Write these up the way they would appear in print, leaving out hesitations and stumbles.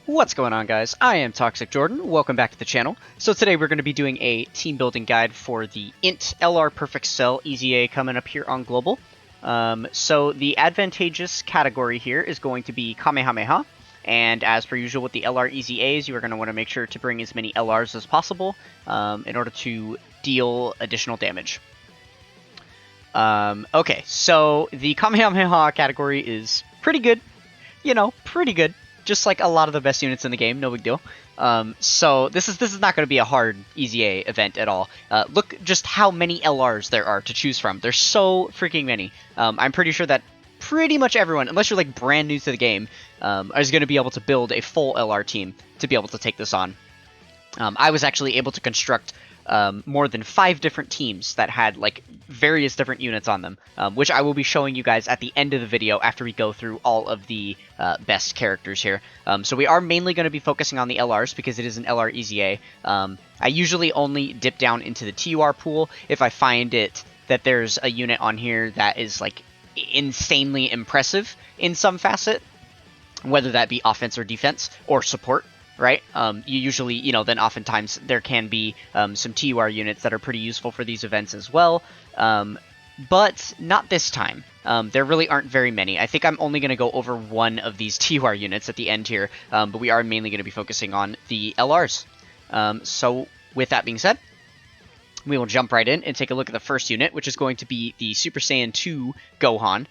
What's going on, guys? I am Toxic Jordan. Welcome back to the channel. So today we're going to be doing a team building guide for the INT LR Perfect Cell EZA coming up here on Global. So the advantageous category here is going to be Kamehameha. And as per usual with the LR EZAs, you are going to want to make sure to bring as many LRs as possible in order to deal additional damage. Okay, so the Kamehameha category is pretty good. You know, pretty good. Just like a lot of the best units in the game, no big deal. So this is not going to be a hard EZA event at all. Look just how many LRs there are to choose from. There's so freaking many. I'm pretty sure that pretty much everyone, unless you're like brand new to the game, is going to be able to build a full LR team to be able to take this on. I was actually able to construct more than 5 different teams that had like various different units on them, which I will be showing you guys at the end of the video after we go through all of the best characters here. So we are mainly going to be focusing on the LRs because it is an LR EZA. I usually only dip down into the TUR pool if I find it that there's a unit on here that is like insanely impressive in some facet, whether that be offense or defense or support. Right? You usually, then oftentimes there can be some TUR units that are pretty useful for these events as well, but not this time. There really aren't very many. I think I'm only going to go over one of these TUR units at the end here, but we are mainly going to be focusing on the LRs. So with that being said, we will jump right in and take a look at the first unit, which is going to be the Super Saiyan 2 Gohan.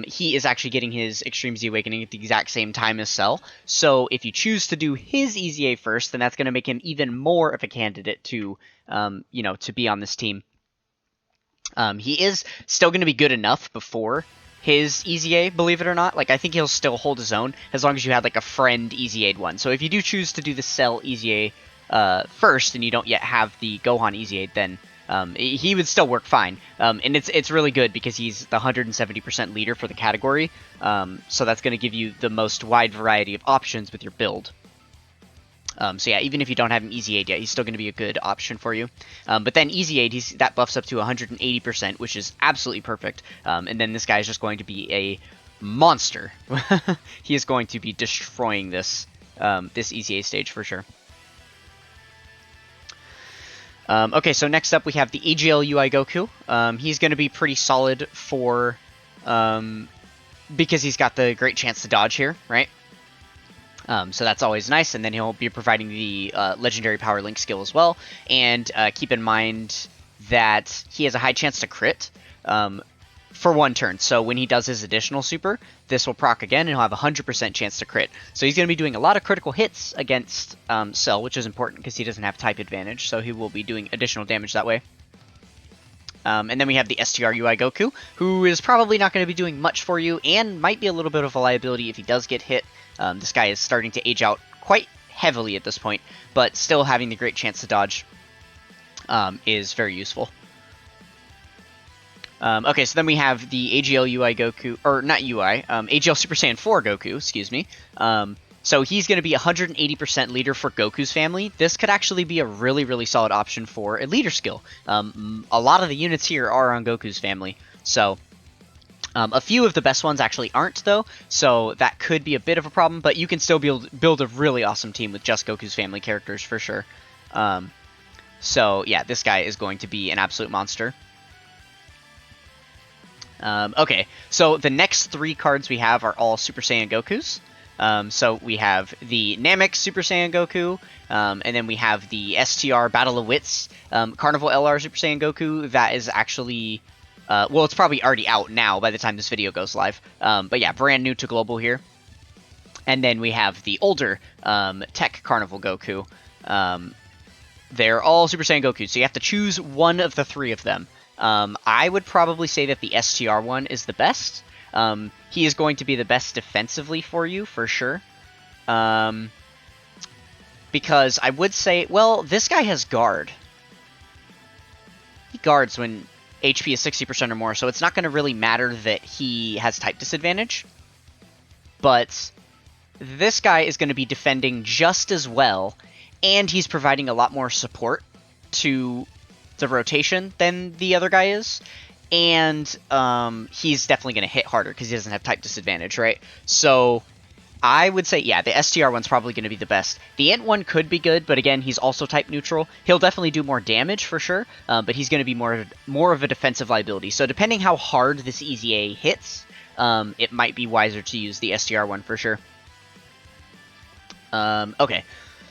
He is actually getting his Extreme Z Awakening at the exact same time as Cell, so if you choose to do his EZA first, then that's going to make him even more of a candidate to, to be on this team. He is still going to be good enough before his EZA, believe it or not. Like, I think he'll still hold his own, as long as you had, like, a friend EZA'd one. So if you do choose to do the Cell EZA first, and you don't yet have the Gohan EZA, then he would still work fine. And it's really good because he's the 170% leader for the category, so that's going to give you the most wide variety of options with your build. So yeah, even if you don't have him EZA'd yet, he's still going to be a good option for you. But then EZA'd, that buffs up to 180%, which is absolutely perfect. And then this guy is just going to be a monster. He is going to be destroying this EZA stage for sure. Okay, so next up we have the AGL UI Goku. He's going to be pretty solid for, because he's got the great chance to dodge here, right? So that's always nice, and then he'll be providing the legendary power link skill as well. And keep in mind that he has a high chance to crit for one turn. So when he does his additional super, this will proc again, and he'll have a 100% chance to crit. So he's going to be doing a lot of critical hits against Cell, which is important because he doesn't have type advantage, so he will be doing additional damage that way. And then we have the STR UI Goku, who is probably not going to be doing much for you, and might be a little bit of a liability if he does get hit. This guy is starting to age out quite heavily at this point, but still having the great chance to dodge is very useful. Okay, so then we have the AGL UI Goku, or not UI, AGL Super Saiyan 4 Goku, excuse me. So he's going to be 180% leader for Goku's family. This could actually be a really, really solid option for a leader skill. A lot of the units here are on Goku's family, so a few of the best ones actually aren't, though, so that could be a bit of a problem, but you can still build a really awesome team with just Goku's family characters for sure. So yeah, this guy is going to be an absolute monster. Okay, so the next 3 cards we have are all Super Saiyan Gokus. So we have the Namek Super Saiyan Goku, and then we have the STR Battle of Wits Carnival LR Super Saiyan Goku. That is actually, well, it's probably already out now by the time this video goes live. But yeah, brand new to Global here. And then we have the older Tech Carnival Goku. They're all Super Saiyan Goku, so you have to choose one of the 3 of them. I would probably say that the STR one is the best. He is going to be the best defensively for you, for sure. Because I would say, well, this guy has guard. He guards when HP is 60% or more, so it's not going to really matter that he has type disadvantage. But this guy is going to be defending just as well, and he's providing a lot more support to the rotation than the other guy is, and he's definitely going to hit harder because he doesn't have type disadvantage, right? So I would say, yeah, the STR one's probably going to be the best. The INT one could be good, but again, he's also type neutral. He'll definitely do more damage for sure, but he's going to be more of a defensive liability. So depending how hard this EZA hits, it might be wiser to use the STR one for sure. Okay,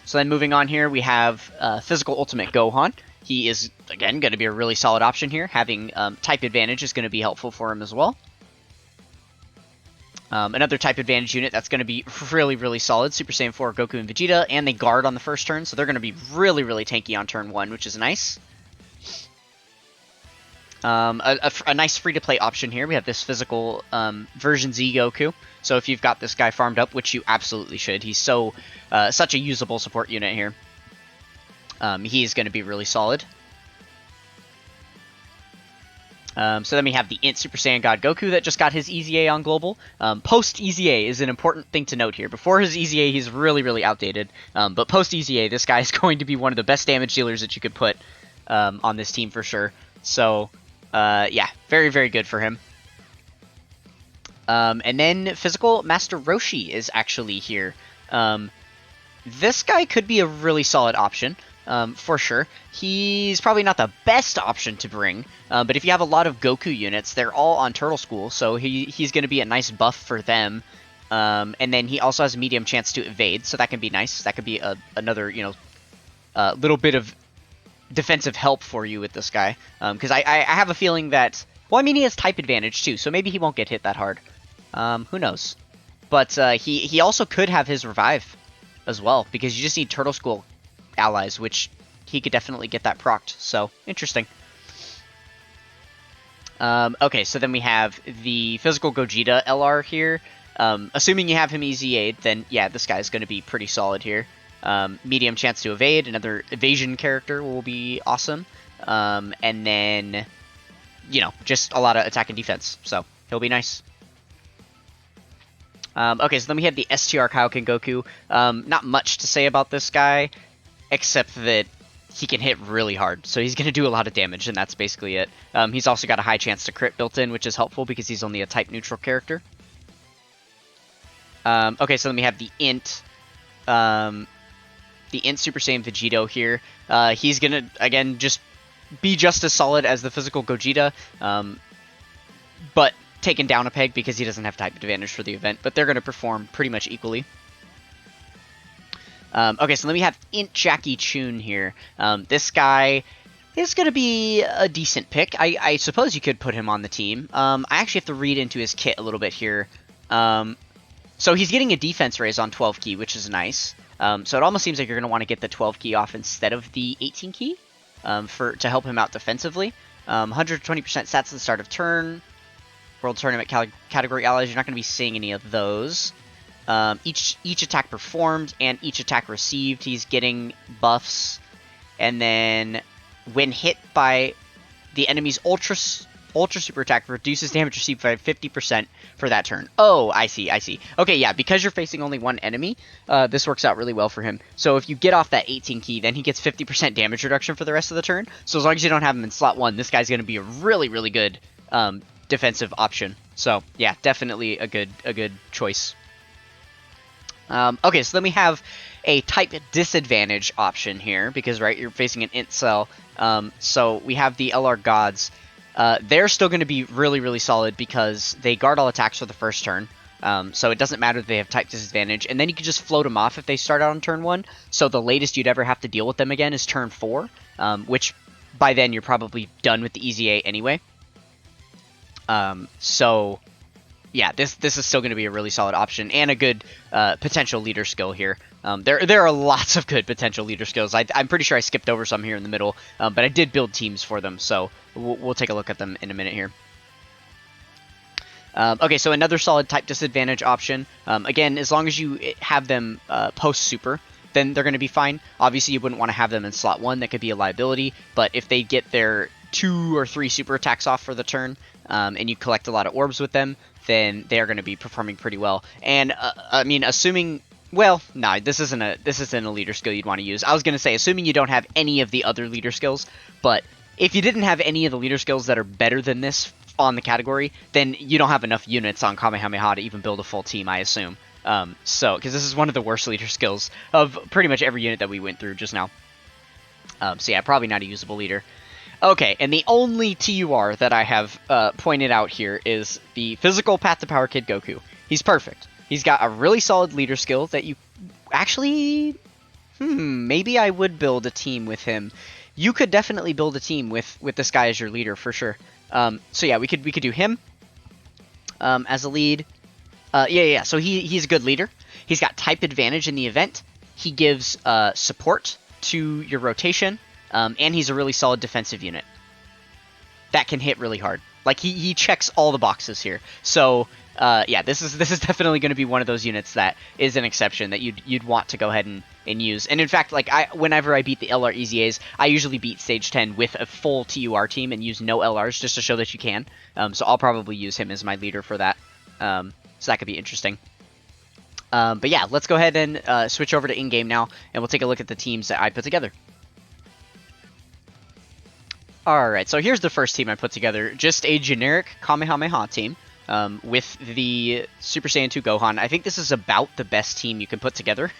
so then moving on here, we have Physical Ultimate Gohan. He is, again, going to be a really solid option here. Having type advantage is going to be helpful for him as well. Another type advantage unit that's going to be really, really solid. Super Saiyan 4, Goku, and Vegeta, and they guard on the first turn, so they're going to be really, really tanky on turn 1, which is nice. A nice free-to-play option here. We have this physical version Z Goku. So if you've got this guy farmed up, which you absolutely should, he's such a usable support unit here. He's going to be really solid. So then we have the INT Super Saiyan God Goku that just got his EZA on Global. Post-EZA is an important thing to note here. Before his EZA, he's really, really outdated. But post-EZA, this guy is going to be one of the best damage dealers that you could put on this team for sure. So, yeah, very, very good for him. And then Physical Master Roshi is actually here. This guy could be a really solid option. For sure. He's probably not the best option to bring, but if you have a lot of Goku units, they're all on Turtle School, so he's going to be a nice buff for them. And then he also has a medium chance to evade, so that can be nice. That could be another, little bit of defensive help for you with this guy. Because I have a feeling that, well, I mean, he has type advantage too, so maybe he won't get hit that hard. Who knows? But he also could have his revive as well, because you just need Turtle School allies, which he could definitely get that procced. So, interesting. Okay, so then we have the Physical Gogeta LR here. Assuming you have him EZA'd, then yeah, this guy's going to be pretty solid here. Medium chance to evade, another evasion character will be awesome. And then, just a lot of attack and defense, so he'll be nice. Okay, so then we have the STR Kaioken Goku. Not much to say about this guy, except that he can hit really hard, so he's going to do a lot of damage, and that's basically it. He's also got a high chance to crit built in, which is helpful because he's only a type-neutral character. Okay, so then we have the INT Super Saiyan Vegito here. He's going to, again, just be just as solid as the Physical Gogeta, but taken down a peg because he doesn't have type advantage for the event, but they're going to perform pretty much equally. Okay, so then we have INT Jackie Chun here. This guy is going to be a decent pick. I suppose you could put him on the team. I actually have to read into his kit a little bit here. So he's getting a defense raise on 12 key, which is nice. So it almost seems like you're going to want to get the 12 key off instead of the 18 key to help him out defensively. 120% stats at the start of turn. World Tournament category allies, you're not going to be seeing any of those. Each attack performed and each attack received, he's getting buffs. And then when hit by the enemy's ultra super attack, reduces damage received by 50% for that turn. Oh, I see. Okay, yeah, because you're facing only one enemy, this works out really well for him. So if you get off that 18 key, then he gets 50% damage reduction for the rest of the turn. So as long as you don't have him in slot 1, this guy's going to be a really, really good defensive option. So yeah, definitely a good choice. Okay, so then we have a type disadvantage option here, because, right, you're facing an INT cell. So we have the LR Gods. They're still going to be really, really solid because they guard all attacks for the first turn. So it doesn't matter that they have type disadvantage. And then you can just float them off if they start out on turn 1. So the latest you'd ever have to deal with them again is turn 4, which by then you're probably done with the EZA anyway. So yeah, this is still going to be a really solid option and a good potential leader skill here. There are lots of good potential leader skills. I'm pretty sure I skipped over some here in the middle, but I did build teams for them, so we'll take a look at them in a minute here. Okay, so another solid type disadvantage option. Again, as long as you have them post-super, then they're going to be fine. Obviously, you wouldn't want to have them in slot 1. That could be a liability, but if they get their 2 or 3 super attacks off for the turn, and you collect a lot of orbs with them, then they are going to be performing pretty well. And I mean, assuming, well, no, this isn't a leader skill you'd want to use. I was going to say, assuming you don't have any of the other leader skills, but if you didn't have any of the leader skills that are better than this on the category, then you don't have enough units on Kamehameha to even build a full team, I assume. So, because this is one of the worst leader skills of pretty much every unit that we went through just now. So yeah, probably not a usable leader. Okay, and the only TUR that I have pointed out here is the physical Path to Power Kid Goku. He's perfect. He's got a really solid leader skill that you actually... maybe I would build a team with him. You could definitely build a team with this guy as your leader for sure. So yeah, we could do him as a lead. Yeah. So he's a good leader. He's got type advantage in the event. He gives support to your rotation, and he's a really solid defensive unit that can hit really hard. Like he checks all the boxes here. So yeah, this is definitely going to be one of those units that is an exception that you'd want to go ahead and use. And in fact, like whenever I beat the LR EZAs, I usually beat stage 10 with a full TUR team and use no LRs just to show that you can. So I'll probably use him as my leader for that. So that could be interesting. But yeah, let's go ahead and switch over to in-game now, and we'll take a look at the teams that I put together. Alright, so here's the first team I put together. Just a generic Kamehameha team with the Super Saiyan 2 Gohan. I think this is about the best team you can put together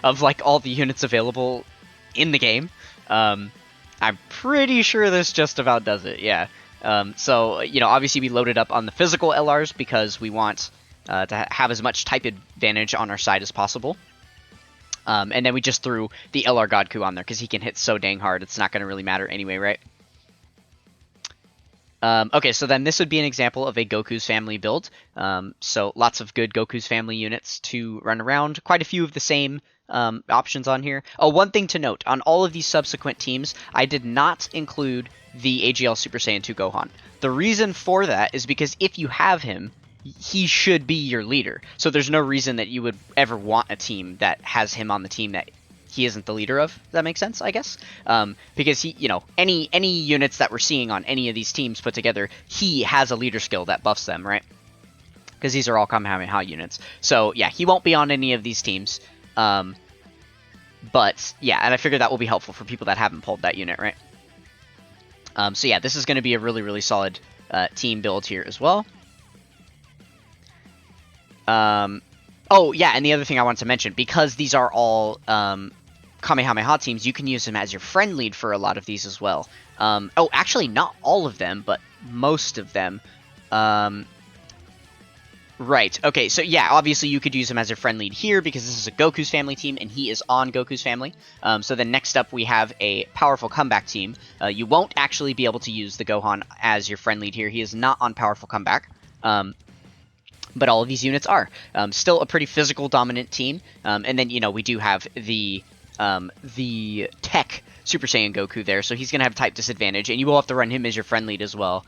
of like all the units available in the game. I'm pretty sure this just about does it, yeah. So, you know, obviously we loaded up on the physical LRs because we want to have as much type advantage on our side as possible. And then we just threw the LR Godku on there because he can hit so dang hard. It's not going to really matter anyway, right? Okay, so then this would be an example of a Goku's Family build. So lots of good Goku's Family units to run around. Quite a few of the same options on here. Oh, one thing to note. On all of these subsequent teams, I did not include the AGL Super Saiyan 2 Gohan. The reason for that is because if you have him, he should be your leader. So there's no reason that you would ever want a team that has him on the team that he isn't the leader of. Does that make sense, I guess? Because he, you know, any units that we're seeing on any of these teams put together, he has a leader skill that buffs them, right? Because these are all Kamehameha units. So yeah, he won't be on any of these teams. But yeah, and I figured that will be helpful for people that haven't pulled that unit, right? So yeah, this is going to be a really, really solid team build here as well. Oh, yeah, and the other thing I wanted to mention, because these are all Kamehameha teams, you can use them as your friend lead for a lot of these as well. Oh, actually, not all of them, but most of them. Right, okay, so yeah, obviously you could use him as your friend lead here, because this is a Goku's Family team, and he is on Goku's Family. So then next up we have a Powerful Comeback team. You won't actually be able to use the Gohan as your friend lead here. He is not on Powerful Comeback. But all of these units are. Still a pretty physical dominant team. And then, you know, we do have the tech Super Saiyan Goku there, so he's going to have type disadvantage, and you will have to run him as your friend lead as well.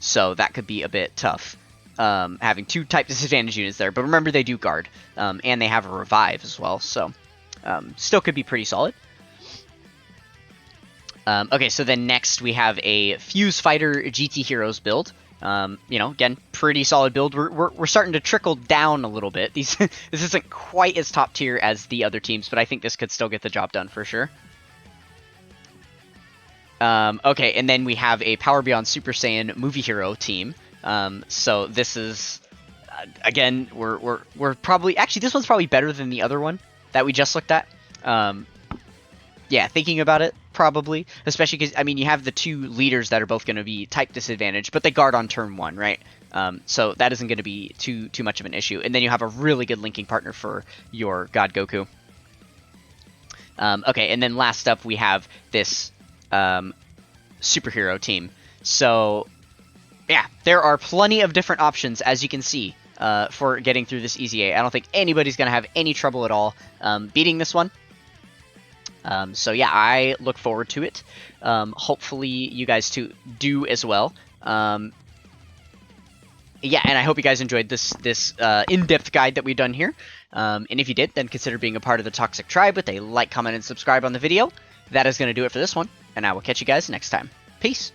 So that could be a bit tough, having two type disadvantage units there. But remember, they do guard, and they have a revive as well, so still could be pretty solid. Okay, so then next we have a Fuse Fighter GT Heroes build. You know, again, pretty solid build. We're starting to trickle down a little bit. This isn't quite as top tier as the other teams, but I think this could still get the job done for sure. Okay, and then we have a Power Beyond Super Saiyan movie hero team. So this is again, we're probably actually this one's probably better than the other one that we just looked at. Yeah, thinking about it, probably. Especially because, I mean, you have the two leaders that are both going to be type disadvantage, but they guard on turn 1, right? So that isn't going to be too much of an issue. And then you have a really good linking partner for your God Goku. Okay, and then last up, we have this superhero team. So, yeah, there are plenty of different options, as you can see, for getting through this EZA. I don't think anybody's going to have any trouble at all beating this one. So yeah, I look forward to it. Hopefully you guys do as well. Yeah, and I hope you guys enjoyed this in-depth guide that we've done here. And if you did, then consider being a part of the Toxic Tribe with a like, comment, and subscribe on the video. That is going to do it for this one, and I will catch you guys next time. Peace!